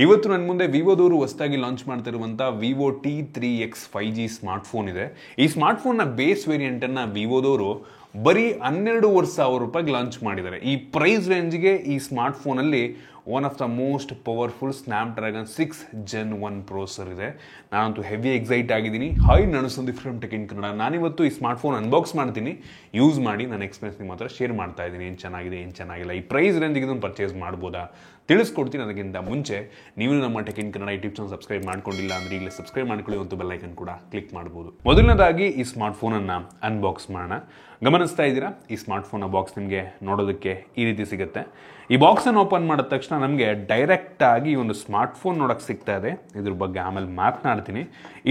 ಇವತ್ತು ನನ್ನ ಮುಂದೆ ವಿವೋದವರು ಹೊಸದಾಗಿ launch ಮಾಡ್ತಿರುವಂಥ Vivo T3X 5G smartphone ಇದೆ. ಈ ಸ್ಮಾರ್ಟ್ಫೋನ್ನ ಬೇಸ್ ವೇರಿಯಂಟನ್ನು ವಿವೋದವರು ಬರೀ 12,500 ರೂಪಾಯಿಗೆ ಲಾಂಚ್ ಮಾಡಿದ್ದಾರೆ. ಈ ಪ್ರೈಸ್ ರೇಂಜ್ಗೆ ಈ ಸ್ಮಾರ್ಟ್ಫೋನಲ್ಲಿ one of the most powerful Snapdragon 6 Gen 1 processor ಇದೆ. ನಾನಂತೂ ಹೆವಿ ಎಕ್ಸೈಟ್ ಆಗಿದ್ದೀನಿ. ನಾನು Sandeep from tech in Kannada. ನಾನಿವತ್ತು ಈ ಸ್ಮಾರ್ಟ್ಫೋನ್ ಅನ್ಬಾಕ್ಸ್ ಮಾಡ್ತೀನಿ, ಯೂಸ್ ಮಾಡಿ ನನ್ನ ಎಕ್ಸ್ಪೀರಿಯನ್ಸ್ ನಿಮ್ಮ ಹತ್ರ ಶೇರ್ ಮಾಡ್ತಾ ಇದ್ದೀನಿ. ಏನು ಚೆನ್ನಾಗಿದೆ, ಏನು ಚೆನ್ನಾಗಿಲ್ಲ, ಈ ಪ್ರೈಸ್ ರೇಂಜಿಗೆ ಇದನ್ನು ಪರ್ಚೇಸ್ ಮಾಡ್ಬೋದಾ ತಿಳಿಸ್ಕೊಡ್ತೀನಿ. ಅದಕ್ಕಿಂತ ಮುಂಚೆ ನೀವು ನಮ್ಮ tech in Kannada YouTube channel subscribe ಮಾಡ್ಕೊಂಡಿಲ್ಲ ಅಂದರೆ ಈಗಲೇ ಸಬ್ಸ್ಕ್ರೈಬ್ ಮಾಡ್ಕೊಳ್ಳಿ ಮತ್ತು ಬೆಲ್ ಐಕನ್ ಕೂಡ ಕ್ಲಿಕ್ ಮಾಡ್ಬೋದು. ಮೊದಲನೇದಾಗಿ ಈ ಸ್ಮಾರ್ಟ್ಫೋನನ್ನು ಅನ್ಬಾಕ್ಸ್ ಮಾಡೋಣ. ಗಮನಿಸ್ತಾ ಇದ್ದೀರಾ, ಈ ಸ್ಮಾರ್ಟ್ಫೋನ್ನ ಬಾಕ್ಸ್ ನಿಮಗೆ ನೋಡೋದಕ್ಕೆ ಈ ರೀತಿ ಸಿಗುತ್ತೆ. ಈ ಬಾಕ್ಸನ್ನು ಓಪನ್ ಮಾಡಿದ ತಕ್ಷಣ ನಮಗೆ ಡೈರೆಕ್ಟಾಗಿ ಒಂದು ಸ್ಮಾರ್ಟ್ಫೋನ್ ನೋಡೋಕ್ಕೆ ಸಿಗ್ತಾ ಇದೆ. ಇದ್ರ ಬಗ್ಗೆ ಆಮೇಲೆ ಮಾತನಾಡ್ತೀನಿ.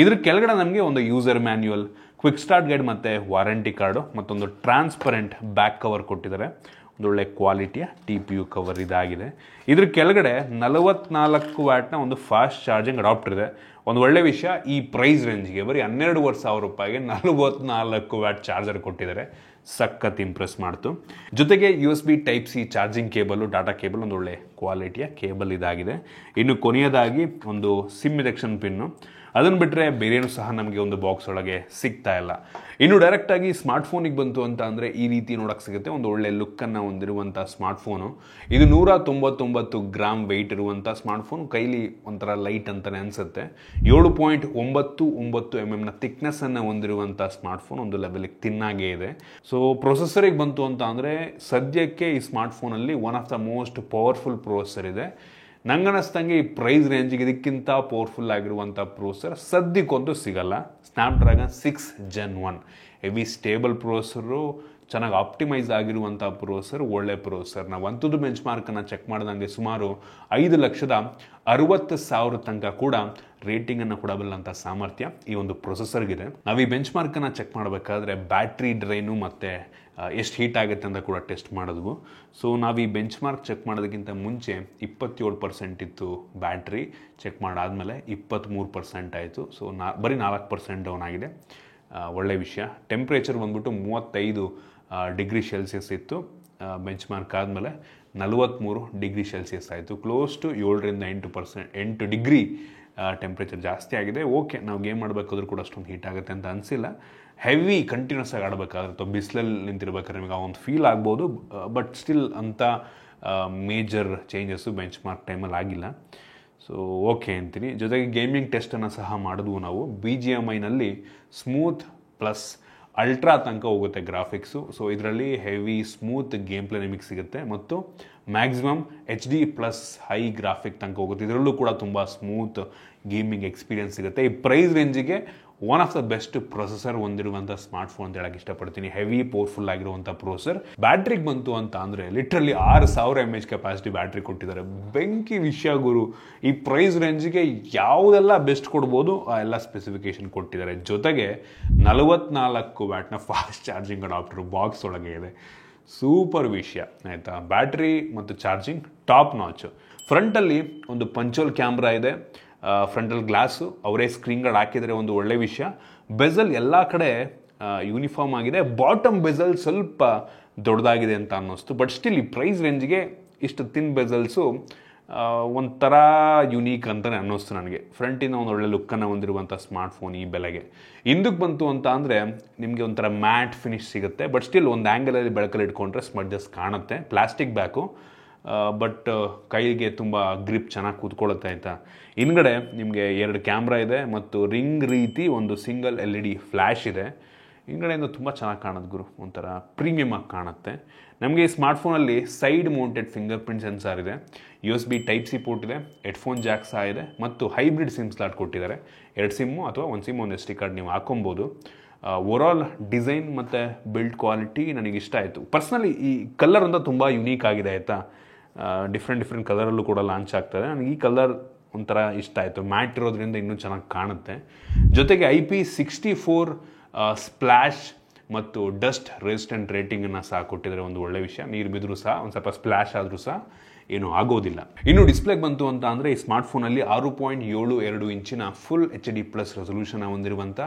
ಇದ್ರ ಕೆಳಗಡೆ ನಮಗೆ ಒಂದು user manual, quick start guide ಮತ್ತು ವಾರಂಟಿ ಕಾರ್ಡು ಮತ್ತೊಂದು ಟ್ರಾನ್ಸ್ಪರೆಂಟ್ ಬ್ಯಾಕ್ ಕವರ್ ಕೊಟ್ಟಿದ್ದಾರೆ. ಒಂದೊಳ್ಳೆ ಕ್ವಾಲಿಟಿಯ TPU ಕವರ್ ಇದಾಗಿದೆ. ಇದ್ರ ಕೆಳಗಡೆ 44 ವ್ಯಾಟ್ನ ಒಂದು ಫಾಸ್ಟ್ ಚಾರ್ಜಿಂಗ್ ಅಡಾಪ್ಟರ್ ಇದೆ. ಒಂದು ಒಳ್ಳೆ ವಿಷಯ, ಈ ಪ್ರೈಸ್ ರೇಂಜ್ಗೆ ಬರೀ 12,500 ರೂಪಾಯಿಗೆ 44 ವ್ಯಾಟ್ ಚಾರ್ಜರ್ ಕೊಟ್ಟಿದ್ದಾರೆ. ಸಖತ್ ಇಂಪ್ರೆಸ್ ಮಾಡ್ತು. ಜೊತೆಗೆ USB Type-C charging cable, data cable, ಒಂದು ಒಳ್ಳೆ ಕ್ವಾಲಿಟಿಯ ಕೇಬಲ್ ಇದಾಗಿದೆ. ಇನ್ನು ಕೊನೆಯದಾಗಿ ಒಂದು ಸಿಮ್ ಇಂಜೆಕ್ಷನ್ ಪಿನ್ನು. ಅದನ್ನು ಬಿಟ್ಟರೆ ಬೇರೇನು ಸಹ ನಮಗೆ ಒಂದು ಬಾಕ್ಸ್ ಒಳಗೆ ಸಿಗ್ತಾ ಇಲ್ಲ. ಇನ್ನು ಡೈರೆಕ್ಟಾಗಿ ಸ್ಮಾರ್ಟ್ಫೋನಿಗೆ ಬಂತು ಅಂತ ಅಂದರೆ ಈ ರೀತಿ ನೋಡೋಕ್ಕೆ ಸಿಗುತ್ತೆ. ಒಂದು ಒಳ್ಳೆ ಲುಕ್ಕನ್ನು ಹೊಂದಿರುವಂಥ ಸ್ಮಾರ್ಟ್ಫೋನು. ಇದು 199 ಗ್ರಾಮ್ ವೆಯ್ಟ್ ಇರುವಂಥ ಸ್ಮಾರ್ಟ್ಫೋನ್. ಕೈಲಿ ಒಂಥರ ಲೈಟ್ ಅಂತಲೇ ಅನಿಸುತ್ತೆ. 7.99 mm ಥಿಕ್ನೆಸ್ಸನ್ನು ಹೊಂದಿರುವಂಥ ಸ್ಮಾರ್ಟ್ಫೋನ್. ಒಂದು ಲೆವೆಲಿಗೆ ತಿನ್ನಾಗೇ ಇದೆ. ಸೊ ಪ್ರೊಸೆಸರಿಗೆ ಬಂತು ಅಂತ ಅಂದರೆ ಸದ್ಯಕ್ಕೆ ಈ ಸ್ಮಾರ್ಟ್ಫೋನಲ್ಲಿ one of the most powerful processor ಇದೆ. ನಂಗನಿಸ್ದಂಗೆ ಈ ಪ್ರೈಸ್ ರೇಂಜಿಗೆ ಇದಕ್ಕಿಂತ ಪವರ್ಫುಲ್ ಆಗಿರುವಂಥ ಪ್ರೊಸೆಸರ್ ಸದ್ಯಕ್ಕೊಂದು ಸಿಗಲ್ಲ. Snapdragon 6 Gen 1 heavy stable processor, ಚೆನ್ನಾಗಿ ಆಪ್ಟಿಮೈಸ್ ಆಗಿರುವಂಥ ಪ್ರೊಸೆಸರ್, ಒಳ್ಳೆ ಪ್ರೊಸೆಸರ್. ನಾವು ಅಂಥದ್ದು ಬೆಂಚ್ ಮಾರ್ಕನ್ನು ಚೆಕ್ ಮಾಡಿದಂಗೆ ಸುಮಾರು 5,60,000 ತನಕ ಕೂಡ ರೇಟಿಂಗನ್ನು ಕೊಡಬಲ್ಲಂಥ ಸಾಮರ್ಥ್ಯ ಈ ಒಂದು ಪ್ರೊಸೆಸರ್ಗಿದೆ. ನಾವು ಈ ಬೆಂಚ್ ಮಾರ್ಕನ್ನು ಚೆಕ್ ಮಾಡಬೇಕಾದ್ರೆ ಬ್ಯಾಟ್ರಿ ಡ್ರೈನು ಮತ್ತು ಎಷ್ಟು ಹೀಟ್ ಆಗುತ್ತೆ ಅಂತ ಕೂಡ ಟೆಸ್ಟ್ ಮಾಡಿದ್ವು. ಸೊ ನಾವು ಈ ಬೆಂಚ್ ಮಾರ್ಕ್ ಚೆಕ್ ಮಾಡೋದಕ್ಕಿಂತ ಮುಂಚೆ 27% ಇತ್ತು ಬ್ಯಾಟ್ರಿ. ಚೆಕ್ ಮಾಡಾದಮೇಲೆ 23% ಆಯಿತು. ಸೊ ಬರೀ 4% ಡೌನ್ ಆಗಿದೆ. ಒಳ್ಳೆಯ ವಿಷಯ. ಟೆಂಪ್ರೇಚರ್ ಬಂದ್ಬಿಟ್ಟು 35 ಡಿಗ್ರಿ ಸೆಲ್ಸಿಯಸ್ ಇತ್ತು. ಬೆಂಚ್ ಮಾರ್ಕ್ ಆದಮೇಲೆ 43 ಡಿಗ್ರಿ ಸೆಲ್ಸಿಯಸ್ ಆಯಿತು. ಕ್ಲೋಸ್ ಟು 7ರಿಂದ 8 ಡಿಗ್ರಿ ಟೆಂಪ್ರೇಚರ್ ಜಾಸ್ತಿ ಆಗಿದೆ. ಓಕೆ, ನಾವು ಗೇಮ್ ಮಾಡಬೇಕಾದ್ರೂ ಕೂಡ ಅಷ್ಟೊಂದು ಹೀಟ್ ಆಗುತ್ತೆ ಅಂತ ಅನಿಸಿಲ್ಲ. ಹೆವಿ ಕಂಟಿನ್ಯೂಸ್ ಆಗಿ ಆಡಬೇಕಾದ್ರೆ ಅಥವಾ ಬಿಸಿಲಲ್ಲಿ ನಿಂತಿರ್ಬೇಕಾದ್ರೆ ನಿಮಗೆ ಒಂದು ಫೀಲ್ ಆಗ್ಬೋದು. ಬಟ್ ಸ್ಟಿಲ್ ಅಂಥ ಮೇಜರ್ ಚೇಂಜಸ್ಸು ಬೆಂಚ್ ಮಾರ್ಕ್ ಟೈಮಲ್ಲಿ ಆಗಿಲ್ಲ. ಸೊ ಓಕೆ ಅಂತೀನಿ. ಜೊತೆಗೆ ಗೇಮಿಂಗ್ ಟೆಸ್ಟನ್ನು ಸಹ ಮಾಡಿದ್ವು ನಾವು. BGMIನಲ್ಲಿ ಸ್ಮೂತ್ ಪ್ಲಸ್ ಅಲ್ಟ್ರಾ ತನಕ ಹೋಗುತ್ತೆ ಗ್ರಾಫಿಕ್ಸು. ಸೊ ಇದರಲ್ಲಿ ಹೆವಿ ಸ್ಮೂತ್ ಗೇಮ್ ಪ್ಲೇ ನಿಮಗೆ ಸಿಗುತ್ತೆ ಮತ್ತು maximum HD plus high graphic ತನಕ ಹೋಗುತ್ತೆ. ಇದರಲ್ಲೂ ಕೂಡ ತುಂಬ ಸ್ಮೂತ್ ಗೇಮಿಂಗ್ ಎಕ್ಸ್ಪೀರಿಯನ್ಸ್ ಸಿಗುತ್ತೆ. ಈ ಪ್ರೈಸ್ ರೇಂಜಿಗೆ one of the best processor ಹೊಂದಿರುವಂಥ ಸ್ಮಾರ್ಟ್ಫೋನ್ ಅಂತ ಹೇಳಕ್ಕೆ ಇಷ್ಟಪಡ್ತೀನಿ. ಹೆವಿ ಪವರ್ಫುಲ್ ಆಗಿರುವಂಥ ಪ್ರೊಸೆಸರ್. ಬ್ಯಾಟ್ರಿಗೆ ಬಂತು ಅಂತ ಅಂದರೆ ಲಿಟ್ರಲಿ 6,000 mAh ಕೆಪಾಸಿಟಿ ಬ್ಯಾಟ್ರಿ ಕೊಟ್ಟಿದ್ದಾರೆ. ಬೆಂಕಿ ವಿಷಯ ಗುರು. ಈ ಪ್ರೈಸ್ ರೇಂಜಿಗೆ ಯಾವುದೆಲ್ಲ ಬೆಸ್ಟ್ ಕೊಡ್ಬೋದು ಆ ಎಲ್ಲ ಸ್ಪೆಸಿಫಿಕೇಶನ್ ಕೊಟ್ಟಿದ್ದಾರೆ. ಜೊತೆಗೆ 44 ವ್ಯಾಟ್ನ ಫಾಸ್ಟ್ ಚಾರ್ಜಿಂಗ್ ಅಡಾಪ್ಟರ್ ಬಾಕ್ಸ್ ಒಳಗೆ ಇದೆ. ಸೂಪರ್ ವಿಷಯ ಆಯಿತಾ. ಬ್ಯಾಟ್ರಿ ಮತ್ತು ಚಾರ್ಜಿಂಗ್ ಟಾಪ್ ನಾಚ್. ಫ್ರಂಟಲ್ಲಿ ಒಂದು ಪಂಚೋಲ್ ಕ್ಯಾಮ್ರಾ ಇದೆ. ಫ್ರಂಟಲ್ ಗ್ಲಾಸು ಅವರೇ ಸ್ಕ್ರೀನ್ ಗಾರ್ಡ್ ಹಾಕಿದರೆ ಒಂದು ಒಳ್ಳೆ ವಿಷಯ. ಬೆಜಲ್ ಎಲ್ಲ ಕಡೆ ಯೂನಿಫಾರ್ಮ್ ಆಗಿದೆ. ಬಾಟಮ್ ಬೆಜಲ್ ಸ್ವಲ್ಪ ದೊಡ್ಡದಾಗಿದೆ ಅಂತ ಅನ್ನಿಸ್ತು. ಬಟ್ ಸ್ಟಿಲ್ ಈ ಪ್ರೈಸ್ ರೇಂಜಿಗೆ ಇಷ್ಟು ತಿನ್ ಬೆಜಲ್ಸು ಒಂಥರ ಯುನೀಕ್ ಅಂತಲೇ ಅನ್ನಿಸ್ತು ನನಗೆ. ಫ್ರಂಟಿನ ಒಂದು ಒಳ್ಳೆ ಲುಕ್ಕನ್ನು ಹೊಂದಿರುವಂಥ ಸ್ಮಾರ್ಟ್ಫೋನ್ ಈ ಬೆಲೆಗೆ. ಹಿಂದಕ್ಕೆ ಬಂತು ಅಂತ ಅಂದರೆ ನಿಮಗೆ ಒಂಥರ ಮ್ಯಾಟ್ ಫಿನಿಶ್ ಸಿಗುತ್ತೆ. ಬಟ್ ಸ್ಟಿಲ್ ಒಂದು ಆ್ಯಂಗಲಲ್ಲಿ ಬೆಳಕಲ್ಲಿ ಇಟ್ಕೊಂಡ್ರೆ ಸ್ಮಡ್ಜಸ್ ಕಾಣುತ್ತೆ. ಪ್ಲಾಸ್ಟಿಕ್ ಬ್ಯಾಕು, ಬಟ್ ಕೈಗೆ ತುಂಬ ಗ್ರಿಪ್ ಚೆನ್ನಾಗಿ ಕೂತ್ಕೊಳ್ಳುತ್ತೆ ಆಯಿತಾ. ಹಿಂದ್ಗಡೆ ನಿಮಗೆ 2 ಕ್ಯಾಮ್ರಾ ಇದೆ ಮತ್ತು ರಿಂಗ್ ರೀತಿ ಒಂದು ಸಿಂಗಲ್ LED ಫ್ಲ್ಯಾಶ್ ಇದೆ. ಹಿಂದ್ಗಡೆಯಿಂದ ತುಂಬ ಚೆನ್ನಾಗಿ ಕಾಣುತ್ತೆ ಗುರು. ಒಂಥರ ಪ್ರೀಮಿಯಮ್ ಆಗಿ ಕಾಣುತ್ತೆ. ನಮಗೆ ಈ ಸ್ಮಾರ್ಟ್ಫೋನಲ್ಲಿ side mounted finger print sensor ಇದೆ. USB Type-C ಪೋರ್ಟ್ ಇದೆ. ಹೆಡ್ಫೋನ್ ಜಾಕ್ ಸಹ ಇದೆ ಮತ್ತು ಹೈಬ್ರಿಡ್ ಸಿಮ್ ಸ್ಲಾಟ್ ಕೊಟ್ಟಿದ್ದಾರೆ. 2 ಸಿಮ್ಮು ಅಥವಾ ಒಂದು ಸಿಮ್ ಒಂದು SD ಕಾರ್ಡ್ ನೀವು ಹಾಕೊಬೋದು. ಓವರಾಲ್ ಡಿಸೈನ್ ಮತ್ತು ಬಿಲ್ಡ್ ಕ್ವಾಲಿಟಿ ನನಗೆ ಇಷ್ಟ ಆಯಿತು. ಪರ್ಸ್ನಲಿ ಈ ಕಲರ್ ಅಂತ ತುಂಬ ಯುನೀಕ್ ಆಗಿದೆ ಆಯಿತಾ. ಡಿಫ್ರೆಂಟ್ ಕಲರಲ್ಲೂ ಕೂಡ ಲಾಂಚ್ ಆಗ್ತದೆ. ನನಗೆ ಈ ಕಲರ್ ಒಂಥರ ಇಷ್ಟ ಆಯಿತು. ಮ್ಯಾಟ್ ಇರೋದ್ರಿಂದ ಇನ್ನೂ ಚೆನ್ನಾಗಿ ಕಾಣುತ್ತೆ. ಜೊತೆಗೆ IP64 ಸ್ಪ್ಲ್ಯಾಶ್ ಮತ್ತು ಡಸ್ಟ್ ರೆಸಿಸ್ಟೆಂಟ್ ರೇಟಿಂಗನ್ನು ಸಹ ಕೊಟ್ಟಿದ್ದಾರೆ. ಒಂದು ಒಳ್ಳೆ ವಿಷಯ. ನೀರು ಬಿದ್ದರೂ ಸಹ ಒಂದು ಸ್ವಲ್ಪ ಸ್ಪ್ಲ್ಯಾಶ್ ಆದರೂ ಸಹ ಏನೂ ಆಗೋದಿಲ್ಲ. ಇನ್ನು ಡಿಸ್ಪ್ಲೇಗೆ ಬಂತು ಅಂತ ಅಂದರೆ ಈ ಸ್ಮಾರ್ಟ್ಫೋನಲ್ಲಿ 6.72 ಇಂಚಿನ ಫುಲ್ HD ಪ್ಲಸ್ ರೆಸೊಲ್ಯೂಷನ್ ಹೊಂದಿರುವಂಥ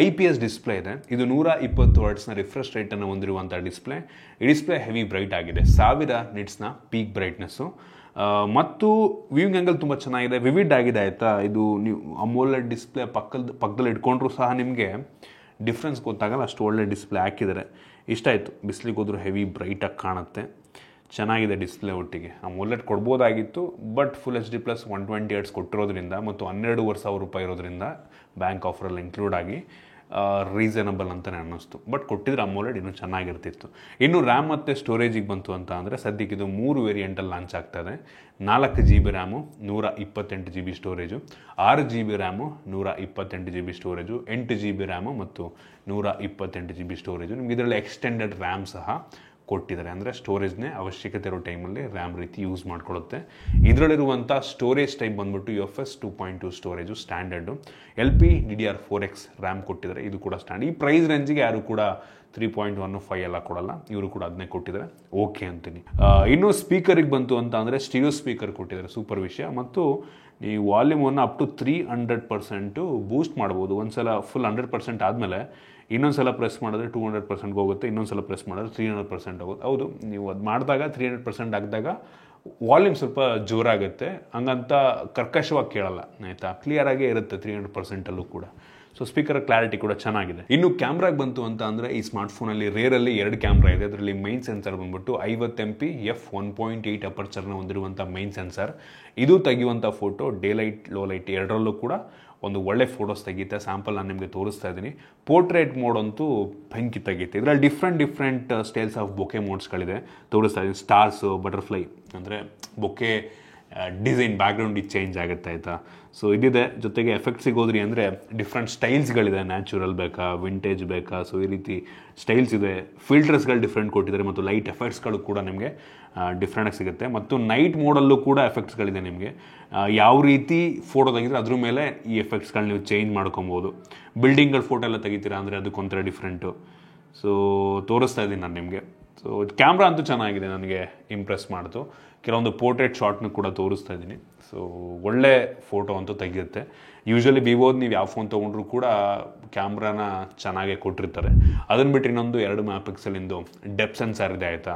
IPS ಡಿಸ್ಪ್ಲೇ ಇದೆ. ಇದು 120 ಹರ್ಟ್ಸ್ನ ರಿಫ್ರೆಶ್ ರೇಟನ್ನು ಹೊಂದಿರುವಂಥ ಡಿಸ್ಪ್ಲೇ. ಈ ಡಿಸ್ಪ್ಲೇ ಹೆವಿ ಬ್ರೈಟ್ ಆಗಿದೆ. 1000 ನಿಟ್ಸ್ನ ಪೀಕ್ ಬ್ರೈಟ್ನೆಸ್ಸು. ಮತ್ತು ವ್ಯೂಯಿಂಗ್ ಆ್ಯಂಗಲ್ ತುಂಬ ಚೆನ್ನಾಗಿದೆ, ವಿವಿಡ್ ಆಗಿದೆ ಆಯಿತಾ. ಇದು ನೀವು ಅಮೋಲೆಡ್ ಡಿಸ್ಪ್ಲೇ ಪಕ್ಕದಲ್ಲಿ ಇಟ್ಕೊಂಡ್ರೂ ಸಹ ನಿಮಗೆ ಡಿಫ್ರೆನ್ಸ್ ಗೊತ್ತಾಗಲ್ಲ, ಅಷ್ಟು ಒಳ್ಳೆ ಡಿಸ್ಪ್ಲೇ ಹಾಕಿದ್ದಾರೆ. ಇಷ್ಟ ಆಯಿತು, ಬಿಸಿಲಿಗೆ ಹೋದ್ರೂ ಹೆವಿ ಬ್ರೈಟಾಗಿ ಕಾಣುತ್ತೆ, ಚೆನ್ನಾಗಿದೆ ಡಿಸ್ಪ್ಲೇ. ಒಟ್ಟಿಗೆ ಅಮೋಲೆಡ್ ಕೊಡ್ಬೋದಾಗಿತ್ತು, ಬಟ್ ಫುಲ್ HD+ 120 Hz ಕೊಟ್ಟಿರೋದ್ರಿಂದ ಮತ್ತು 12,500 ರೂಪಾಯಿ ಇರೋದ್ರಿಂದ ಬ್ಯಾಂಕ್ ಆಫರಲ್ಲಿ ಇನ್ಕ್ಲೂಡ್ ಆಗಿ ರೀಸನಬಲ್ ಅಂತಲೇ ಅನ್ನಿಸ್ತು. ಬಟ್ ಕೊಟ್ಟಿದ್ರೆ ಅಮೋಲೆಡ್ ಇನ್ನೂ ಚೆನ್ನಾಗಿರ್ತಿತ್ತು. ಇನ್ನು ರ್ಯಾಮ್ ಮತ್ತು ಸ್ಟೋರೇಜಿಗೆ ಬಂತು ಅಂತ ಅಂದರೆ ಸದ್ಯಕ್ಕೆ ಇದು 3 ವೇರಿಯಂಟಲ್ಲಿ ಲಾಂಚ್ ಆಗ್ತಾಯಿದೆ. 4 GB RAM, 128 GB storage, 6 GB RAM, 128 GB storage, 8 GB RAM ಮತ್ತು 128 GB ಸ್ಟೋರೇಜು. ನಿಮ್ಗೆ ಇದರಲ್ಲಿ ಎಕ್ಸ್ಟೆಂಡೆಡ್ ರ್ಯಾಮ್ ಸಹ ಕೊಟ್ಟಿದ್ದಾರೆ, ಅಂದರೆ ಸ್ಟೋರೇಜ್ನೇ ಅವಶ್ಯಕತೆ ಇರೋ ಟೈಮಲ್ಲಿ ರ್ಯಾಮ್ ರೀತಿ ಯೂಸ್ ಮಾಡ್ಕೊಳ್ಳುತ್ತೆ. ಇದರಲ್ಲಿರುವಂಥ ಸ್ಟೋರೇಜ್ ಟೈಪ್ ಬಂದ್ಬಿಟ್ಟು UFS 2.2 storage standard. LPDDR4X RAM ಕೊಟ್ಟಿದ್ದಾರೆ, ಇದು ಕೂಡ ಸ್ಟ್ಯಾಂಡರ್ಡ್. ಈ ಪ್ರೈಸ್ ರೇಂಜಿಗೆ ಯಾರು ಕೂಡ 3.15 ಎಲ್ಲ ಕೊಡಲ್ಲ, ಇವರು ಕೂಡ ಅದನ್ನೇ ಕೊಟ್ಟಿದ್ದಾರೆ, ಓಕೆ ಅಂತೀನಿ. ಇನ್ನು ಸ್ಪೀಕರಿಗೆ ಬಂತು ಅಂತ ಅಂದರೆ ಸ್ಟೀರಿಯೋ ಸ್ಪೀಕರ್ ಕೊಟ್ಟಿದ್ದಾರೆ, ಸೂಪರ್ ವಿಷಯ. ಮತ್ತು ಈ ವಾಲ್ಯೂಮನ್ನು ಅಪ್ ಟು 300% ಬೂಸ್ಟ್ ಮಾಡ್ಬೋದು. ಒಂದ್ಸಲ ಫುಲ್ 100% ಆದಮೇಲೆ ಇನ್ನೊಂದು ಸಲ ಪ್ರೆಸ್ ಮಾಡಿದ್ರೆ 200% ಹೋಗುತ್ತೆ, ಇನ್ನೊಂದು ಸಲ ಪ್ರೆಸ್ ಮಾಡಿದ್ರೆ 300% ಹೋಗುತ್ತೆ. ಹೌದು, ನೀವು ಅದು ಮಾಡಿದಾಗ 300% ಆಗಿದಾಗ ವಾಲ್ಯೂಮ್ ಸ್ವಲ್ಪ ಜೋರಾಗುತ್ತೆ, ಹಂಗಂತ ಕರ್ಕಶವಾಗಿ ಕೇಳಲ್ಲ ಆಯಿತಾ, ಕ್ಲಿಯರಾಗೇ ಇರುತ್ತೆ 300%ಅಲ್ಲೂ ಕೂಡ. ಸೊ ಸ್ಪೀಕರ್ ಕ್ಲಾರಿಟಿ ಕೂಡ ಚೆನ್ನಾಗಿದೆ. ಇನ್ನು ಕ್ಯಾಮ್ರಾಗೆ ಬಂತು ಅಂತ ಅಂದರೆ ಈ ಸ್ಮಾರ್ಟ್ಫೋನಲ್ಲಿ ರೇರಲ್ಲಿ 2 ಕ್ಯಾಮ್ರಾ ಇದೆ. ಅದರಲ್ಲಿ ಮೈನ್ ಸೆನ್ಸರ್ ಬಂದ್ಬಿಟ್ಟು 50 MP f1.8 ಅಪರ್ಚರ್ನ ಹೊಂದಿರುವಂಥ ಮೈನ್ ಸೆನ್ಸರ್. ಇದು ತೆಗೆಯುವಂಥ photo day light, low light ಎರಡರಲ್ಲೂ ಕೂಡ ಒಂದು ಒಳ್ಳೆ ಫೋಟೋಸ್ ತೆಗೀತೆ. ಸ್ಯಾಂಪಲ್ ನಾನು ನಿಮಗೆ ತೋರಿಸ್ತಾ ಇದ್ದೀನಿ. ಪೋರ್ಟ್ರೇಟ್ ಮೋಡ್ ಅಂತೂ ಬೆಂಕಿ ತೆಗೀತೆ. ಇದರಲ್ಲಿ ಡಿಫ್ರೆಂಟ್ ಸ್ಟೈಲ್ಸ್ ಆಫ್ ಬೊಕೆ ಮೋಡ್ಸ್ಗಳಿದೆ, ತೋರಿಸ್ತಾ ಇದ್ದೀನಿ. ಸ್ಟಾರ್ಸು, ಬಟರ್ಫ್ಲೈ ಅಂದರೆ ಬೊಕೆ ಡಿಸೈನ್ ಬ್ಯಾಕ್ಗ್ರೌಂಡ್ ಇದು ಚೇಂಜ್ ಆಗುತ್ತೆ ಆಯಿತಾ. ಸೊ ಇದಿದೆ. ಜೊತೆಗೆ ಎಫೆಕ್ಟ್ಸಿಗೆ ಹೋದ್ರಿ ಅಂದರೆ ಡಿಫ್ರೆಂಟ್ ಸ್ಟೈಲ್ಸ್ಗಳಿದೆ, ನ್ಯಾಚುರಲ್ ಬೇಕಾ, ವಿಂಟೇಜ್ ಬೇಕಾ, ಸೊ ಈ ರೀತಿ ಸ್ಟೈಲ್ಸ್ ಇದೆ. ಫಿಲ್ಟರ್ಸ್ಗಳು ಡಿಫ್ರೆಂಟ್ ಕೊಟ್ಟಿದ್ದಾರೆ ಮತ್ತು ಲೈಟ್ ಎಫೆಕ್ಟ್ಸ್ಗಳು ಕೂಡ ನಿಮಗೆ ಡಿಫ್ರೆಂಟಾಗಿ ಸಿಗುತ್ತೆ. ಮತ್ತು ನೈಟ್ ಮೋಡಲ್ಲೂ ಕೂಡ ಎಫೆಕ್ಟ್ಸ್ಗಳಿದೆ. ನಿಮಗೆ ಯಾವ ರೀತಿ ಫೋಟೋ ತೆಗಿದ್ರೆ ಅದ್ರ ಮೇಲೆ ಈ ಎಫೆಕ್ಟ್ಸ್ಗಳು ನೀವು ಚೇಂಜ್ ಮಾಡ್ಕೊಬೋದು. ಬಿಲ್ಡಿಂಗ್ಗಳ ಫೋಟೋ ಎಲ್ಲ ತೆಗಿತೀರಾ ಅಂದರೆ ಅದಕ್ಕೊಂಥರ ಡಿಫ್ರೆಂಟು. ಸೊ ತೋರಿಸ್ತಾ ಇದ್ದೀನಿ ನಾನು ನಿಮಗೆ. ಸೊ ಕ್ಯಾಮ್ರಾ ಅಂತೂ ಚೆನ್ನಾಗಿದೆ, ನನಗೆ ಇಂಪ್ರೆಸ್ ಮಾಡ್ತು. ಕೆಲವೊಂದು ಪೋರ್ಟ್ರೇಟ್ ಶಾಟ್ನು ಕೂಡ ತೋರಿಸ್ತಾ ಇದ್ದೀನಿ. ಸೊ ಒಳ್ಳೆ ಫೋಟೋ ಅಂತೂ ತೆಗೆಯುತ್ತೆ. ಯೂಶ್ವಲಿ ವಿವೋದು ನೀವು ಯಾವ ಫೋನ್ ತೊಗೊಂಡ್ರು ಕೂಡ ಕ್ಯಾಮ್ರಾನ ಚೆನ್ನಾಗೇ ಕೊಟ್ಟಿರ್ತಾರೆ. ಅದನ್ನು ಬಿಟ್ಟು ಇನ್ನೊಂದು 2 MP ಡೆಪ್ತ್ ಸೆನ್ಸಾರ್ ಇದೆ ಆಯಿತಾ.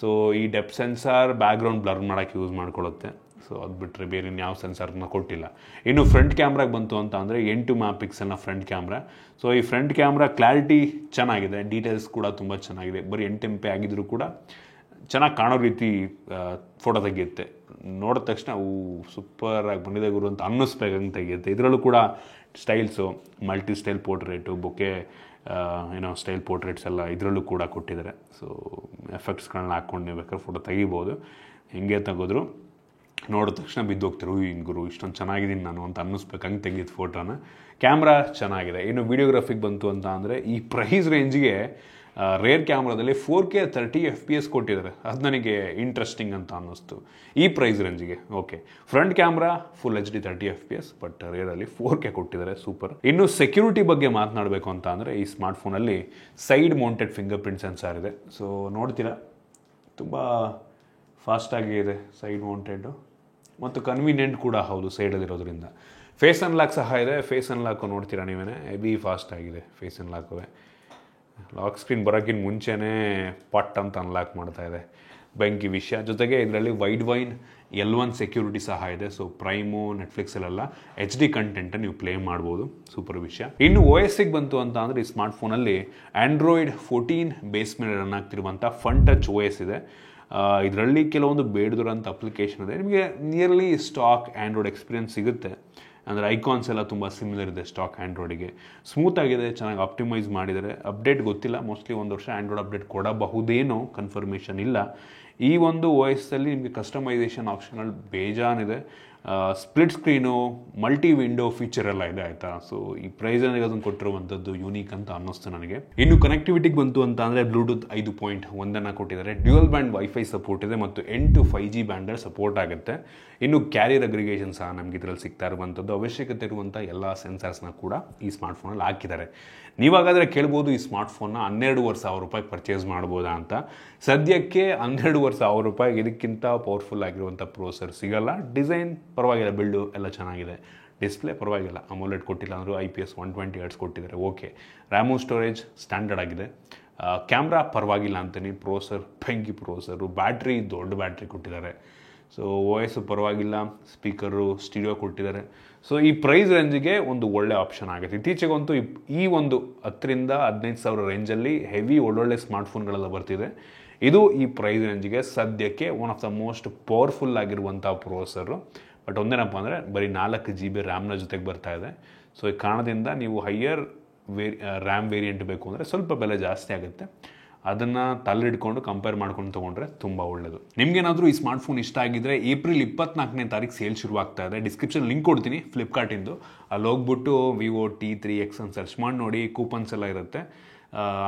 ಸೊ ಈ ಡೆಪ್ತ್ ಸೆನ್ಸಾರ್ ಬ್ಯಾಕ್ಗ್ರೌಂಡ್ ಬ್ಲರ್ ಮಾಡೋಕ್ಕೆ ಯೂಸ್ ಮಾಡ್ಕೊಳ್ಳುತ್ತೆ. ಸೊ ಅದು ಬಿಟ್ಟರೆ ಬೇರೆ ಇನ್ಯಾವ ಸೆನ್ಸಾರ್ನ ಕೊಟ್ಟಿಲ್ಲ. ಇನ್ನು ಫ್ರಂಟ್ ಕ್ಯಾಮ್ರಾಗೆ ಬಂತು ಅಂತ ಅಂದರೆ 8 MP ಫ್ರಂಟ್ ಕ್ಯಾಮ್ರಾ. ಸೊ ಈ ಫ್ರಂಟ್ ಕ್ಯಾಮ್ರಾ ಕ್ಲಾರಿಟಿ ಚೆನ್ನಾಗಿದೆ, ಡೀಟೇಲ್ಸ್ ಕೂಡ ತುಂಬ ಚೆನ್ನಾಗಿದೆ. ಬರೀ 8 MP ಆಗಿದ್ರೂ ಕೂಡ ಚೆನ್ನಾಗಿ ಕಾಣೋ ರೀತಿ ಫೋಟೋ ತೆಗೆಯುತ್ತೆ. ನೋಡಿದ ತಕ್ಷಣ ಸೂಪರಾಗಿ ಬಂದಿದೆ ಗುರು ಅಂತ ಅನ್ನಿಸ್ಬೇಕಂಗೆ ತೆಗೆಯುತ್ತೆ. ಇದರಲ್ಲೂ ಕೂಡ styles, multi style ಪೋರ್ಟ್ರೇಟು, bouquet style portraits ಎಲ್ಲ ಇದರಲ್ಲೂ ಕೂಡ ಕೊಟ್ಟಿದ್ದಾರೆ. ಸೊ ಎಫೆಕ್ಟ್ಸ್ಗಳನ್ನ ಹಾಕ್ಕೊಂಡು ನೀವು ಬೇಕಾದ್ರೆ ಫೋಟೋ ತೆಗಿಬೋದು. ಹೆಂಗೆ ತೆಗೆದ್ರು ನೋಡಿದ ತಕ್ಷಣ ಬಿದ್ದೋಗ್ತಿರು, ಗುರು ಇಷ್ಟೊಂದು ಚೆನ್ನಾಗಿದ್ದೀನಿ ನಾನು ಅಂತ ಅನ್ನಿಸ್ಬೇಕು, ಹಂಗೆ ತೆಗೆದು ಫೋಟೋನ. ಕ್ಯಾಮ್ರಾ ಚೆನ್ನಾಗಿದೆ. ಇನ್ನು ವಿಡಿಯೋಗ್ರಫಿಗೆ ಬಂತು ಅಂತ ಅಂದರೆ ಈ ಪ್ರೈಸ್ ರೇಂಜ್ಗೆ ರೇರ್ ಕ್ಯಾಮ್ರಾದಲ್ಲಿ 4K 30 FPS ಕೊಟ್ಟಿದ್ದಾರೆ. ಅದು ನನಗೆ ಇಂಟ್ರೆಸ್ಟಿಂಗ್ ಅಂತ ಅನ್ನಿಸ್ತು ಈ ಪ್ರೈಸ್ ರೇಂಜಿಗೆ. Okay, front camera full HD 30 FPS, but ರೇರಲ್ಲಿ 4K ಕೊಟ್ಟಿದ್ದಾರೆ, ಸೂಪರ್. ಇನ್ನು ಸೆಕ್ಯೂರಿಟಿ ಬಗ್ಗೆ ಮಾತನಾಡಬೇಕು ಅಂತ ಅಂದರೆ ಈ ಸ್ಮಾರ್ಟ್ಫೋನಲ್ಲಿ side mounted finger print sensor ಇದೆ. ಸೊ ನೋಡ್ತೀರಾ, ತುಂಬ ಫಾಸ್ಟಾಗಿ ಇದೆ, ಸೈಡ್ ಮೌಂಟೆಡ್ಡು ಮತ್ತು ಕನ್ವೀನಿಯೆಂಟ್ ಕೂಡ ಹೌದು ಸೈಡಲ್ಲಿರೋದ್ರಿಂದ. ಫೇಸ್ ಅನ್ಲಾಕ್ ಸಹ ಇದೆ. ಫೇಸ್ ಅನ್ಲಾಕು ನೋಡ್ತೀರಾ ನೀವೇ, ಹೆವಿ ಫಾಸ್ಟ್ ಆಗಿದೆ ಫೇಸ್ ಅನ್ಲಾಕುವೆ. ಲಾಕ್ ಸ್ಕ್ರೀನ್ ಬರೋಕ್ಕಿಂತ ಮುಂಚೆನೇ ಪಟ್ ಅಂತ ಅನ್ಲಾಕ್ ಮಾಡ್ತಾ ಇದೆ, ಬೆಂಕಿ ವಿಷಯ. ಜೊತೆಗೆ ಇದರಲ್ಲಿ ವೈಡ್ ವೈನ್ L1 ಸೆಕ್ಯೂರಿಟಿ ಸಹ ಇದೆ. ಸೊ ಪ್ರೈಮು, ನೆಟ್ಫ್ಲಿಕ್ಸಲ್ಲೆಲ್ಲ HD ಕಂಟೆಂಟನ್ನು ನೀವು ಪ್ಲೇ ಮಾಡ್ಬೋದು, ಸೂಪರ್ ವಿಷಯ. ಇನ್ನು OSಗೆ ಬಂತು ಅಂತ ಅಂದರೆ ಈ ಸ್ಮಾರ್ಟ್ಫೋನಲ್ಲಿ Android 14 ಬೇಸ್ ಮೇಲೆ ರನ್ ಆಗ್ತಿರುವಂಥ ಫನ್ ಟಚ್ OS ಇದೆ. ಇದರಲ್ಲಿ ಕೆಲವೊಂದು ಬೇಡದಿರೋಂಥ ಅಪ್ಲಿಕೇಶನ್ ಇದೆ. ನಿಮಗೆ ನಿಯರ್ಲಿ ಸ್ಟಾಕ್ ಆ್ಯಂಡ್ರಾಯ್ಡ್ ಎಕ್ಸ್ಪೀರಿಯನ್ಸ್ ಸಿಗುತ್ತೆ. ಅಂದರೆ ಐಕಾನ್ಸ್ ಎಲ್ಲ ತುಂಬ ಸಿಮಿಲರ್ ಇದೆ ಸ್ಟಾಕ್ ಆ್ಯಂಡ್ರಾಯ್ಡಿಗೆ. ಸ್ಮೂತಾಗಿದೆ, ಚೆನ್ನಾಗಿ ಆಪ್ಟಿಮೈಸ್ ಮಾಡಿದ್ದಾರೆ. ಅಪ್ಡೇಟ್ ಗೊತ್ತಿಲ್ಲ, ಮೋಸ್ಟ್ಲಿ 1 ವರ್ಷ ಆ್ಯಂಡ್ರಾಯ್ಡ್ ಅಪ್ಡೇಟ್ ಕೊಡಬಹುದೇನೋ, ಕನ್ಫರ್ಮೇಷನ್ ಇಲ್ಲ. ಈ ಒಂದು OSಲ್ಲಿ ನಿಮಗೆ ಕಸ್ಟಮೈಸೇಷನ್ ಆಪ್ಷನ್ಗಳು ಬೇಜಾನಿದೆ. Split screen, multi window feature ಎಲ್ಲ ಇದೆ ಆಯಿತಾ. ಸೊ ಈ ಪ್ರೈಸಲ್ಲಿ ಅದನ್ನು ಕೊಟ್ಟಿರುವಂಥದ್ದು ಯೂನಿಕ್ ಅಂತ ಅನ್ನಿಸ್ತು ನನಗೆ. ಇನ್ನು ಕನೆಕ್ಟಿವಿಟಿಗೆ ಬಂತು ಅಂತ ಅಂದರೆ ಬ್ಲೂಟೂತ್ 5.1 ಕೊಟ್ಟಿದ್ದಾರೆ. ಡ್ಯುಯಲ್ ಬ್ಯಾಂಡ್ ವೈಫೈ ಸಪೋರ್ಟ್ ಇದೆ ಮತ್ತು 8 5G ಬ್ಯಾಂಡಲ್ಲಿ ಸಪೋರ್ಟ್ ಆಗುತ್ತೆ. ಇನ್ನು ಕ್ಯಾರಿಯರ್ ಅಗ್ರಿಗೇಷನ್ ಸಹ ನಮಗೆ ಇದರಲ್ಲಿ ಸಿಗ್ತಾ ಇರುವಂಥದ್ದು. ಅವಶ್ಯಕತೆ ಇರುವಂಥ ಎಲ್ಲ ಸೆನ್ಸರ್ಸ್ನ ಕೂಡ ಈ ಸ್ಮಾರ್ಟ್ಫೋನಲ್ಲಿ ಹಾಕಿದ್ದಾರೆ. ನೀವಾಗಾದರೆ ಕೇಳ್ಬೋದು ಈ ಸ್ಮಾರ್ಟ್ಫೋನ್ನ 12,500 ರೂಪಾಯಿಗೆ ಪರ್ಚೇಸ್ ಮಾಡ್ಬೋದಾ ಅಂತ. ಸದ್ಯಕ್ಕೆ 12,500 ರೂಪಾಯಿಗೆ ಇದಕ್ಕಿಂತ ಪವರ್ಫುಲ್ ಆಗಿರುವಂಥ ಪ್ರೊಸೆಸರ್ ಸಿಗಲ್ಲ. ಡಿಸೈನ್ ಪರವಾಗಿಲ್ಲ, ಬಿಲ್ಡು ಎಲ್ಲ ಚೆನ್ನಾಗಿದೆ. ಡಿಸ್ಪ್ಲೇ ಪರವಾಗಿಲ್ಲ, ಅಮೋಲೆಡ್ ಕೊಟ್ಟಿಲ್ಲ ಅಂದರೂ IPS 120 Hz ಕೊಟ್ಟಿದ್ದಾರೆ, ಓಕೆ. ರ್ಯಾಮು ಸ್ಟೋರೇಜ್ ಸ್ಟ್ಯಾಂಡರ್ಡ್ ಆಗಿದೆ. ಕ್ಯಾಮ್ರಾ ಪರವಾಗಿಲ್ಲ ಅಂತೀನಿ. ಪ್ರೊಸೆಸರ್ ಬೆಂಕಿ ಪ್ರೊಸೆಸರು. ಬ್ಯಾಟ್ರಿ ದೊಡ್ಡ ಬ್ಯಾಟ್ರಿ ಕೊಟ್ಟಿದ್ದಾರೆ. ಸೊ ವಾಯ್ಸ್ ಪರವಾಗಿಲ್ಲ, ಸ್ಪೀಕರು, ಸ್ಟೀರಿಯೋ ಕೊಟ್ಟಿದ್ದಾರೆ. ಸೊ ಈ ಪ್ರೈಸ್ ರೇಂಜಿಗೆ ಒಂದು ಒಳ್ಳೆ ಆಪ್ಷನ್ ಆಗುತ್ತೆ. ಇತ್ತೀಚೆಗಂತೂ ಈ ಒಂದು 10,000-15,000 ರೇಂಜಲ್ಲಿ ಹೆವಿ ಒಳ್ಳೊಳ್ಳೆ ಸ್ಮಾರ್ಟ್ಫೋನ್ಗಳೆಲ್ಲ ಬರ್ತಿದೆ. ಇದು ಈ ಪ್ರೈಸ್ ರೇಂಜಿಗೆ ಸದ್ಯಕ್ಕೆ one of the most powerful ಆಗಿರುವಂಥ ಪ್ರೊಸೆಸರು. ಬಟ್ ಒಂದೇನಪ್ಪ ಅಂದರೆ ಬರೀ 4 GB ರ್ಯಾಮ್ನ ಜೊತೆಗೆ ಬರ್ತಾ ಇದೆ. ಸೊ ಈ ಕಾರಣದಿಂದ ನೀವು ಹೈಯರ್ ರ್ಯಾಮ್ ವೇರಿಯಂಟ್ ಬೇಕು ಅಂದರೆ ಸ್ವಲ್ಪ ಬೆಲೆ ಜಾಸ್ತಿ ಆಗುತ್ತೆ. ಅದನ್ನು ತಲೆಹಿಡ್ಕೊಂಡು ಕಂಪೇರ್ ಮಾಡ್ಕೊಂಡು ತೊಗೊಂಡ್ರೆ ತುಂಬ ಒಳ್ಳೆಯದು. ನಿಮಗೇನಾದರೂ ಈ ಸ್ಮಾರ್ಟ್ಫೋನ್ ಇಷ್ಟ ಆಗಿದ್ದರೆ ಏಪ್ರಿಲ್ 24ನೇ ತಾರೀಕು ಸೇಲ್ ಶುರುವಾಗ್ತಾ ಇದೆ. ಡಿಸ್ಕ್ರಿಪ್ಷನ್ ಲಿಂಕ್ ಕೊಡ್ತೀನಿ ಫ್ಲಿಪ್ಕಾರ್ಟಿಂದು. ಅಲ್ಲಿ ಹೋಗ್ಬಿಟ್ಟು Vivo T3X ಅಂತ ಸರ್ಚ್ ಮಾಡಿ ನೋಡಿ, ಕೂಪನ್ಸ್ ಎಲ್ಲ ಇರುತ್ತೆ,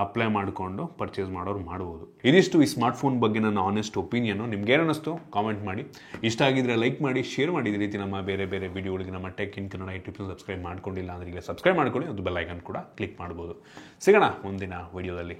ಅಪ್ಲೈ ಮಾಡಿಕೊಂಡು ಪರ್ಚೇಸ್ ಮಾಡೋರು ಮಾಡ್ಬೋದು. ಇದಿಷ್ಟು ಈ ಸ್ಮಾರ್ಟ್ಫೋನ್ ಬಗ್ಗೆ ನನ್ನ ಆನೆಸ್ಟ್ ಒಪಿನಿಯನು. ನಿಮ್ಗೆ ಏನು ಅನ್ನಿಸ್ತು ಕಾಮೆಂಟ್ ಮಾಡಿ. ಇಷ್ಟ ಆಗಿದ್ರೆ ಲೈಕ್ ಮಾಡಿ, ಶೇರ್ ಮಾಡಿ. ಇದೇ ರೀತಿ ನಮ್ಮ ಬೇರೆ ಬೇರೆ ವಿಡಿಯೋಗಳಿಗೆ ನಮ್ಮ tech in Kannada YouTube subscribe ಮಾಡ್ಕೊಂಡಿಲ್ಲ ಅಂದರೆ ಈಗ ಸಬ್ಸ್ಕ್ರೈಬ್ ಮಾಡ್ಕೊಳ್ಳಿ. ಅದು ಬೆಲ್ ಐಕನ್ ಕೂಡ ಕ್ಲಿಕ್ ಮಾಡ್ಬೋದು. ಸಿಗೋಣ ಮುಂದಿನ ವಿಡಿಯೋದಲ್ಲಿ.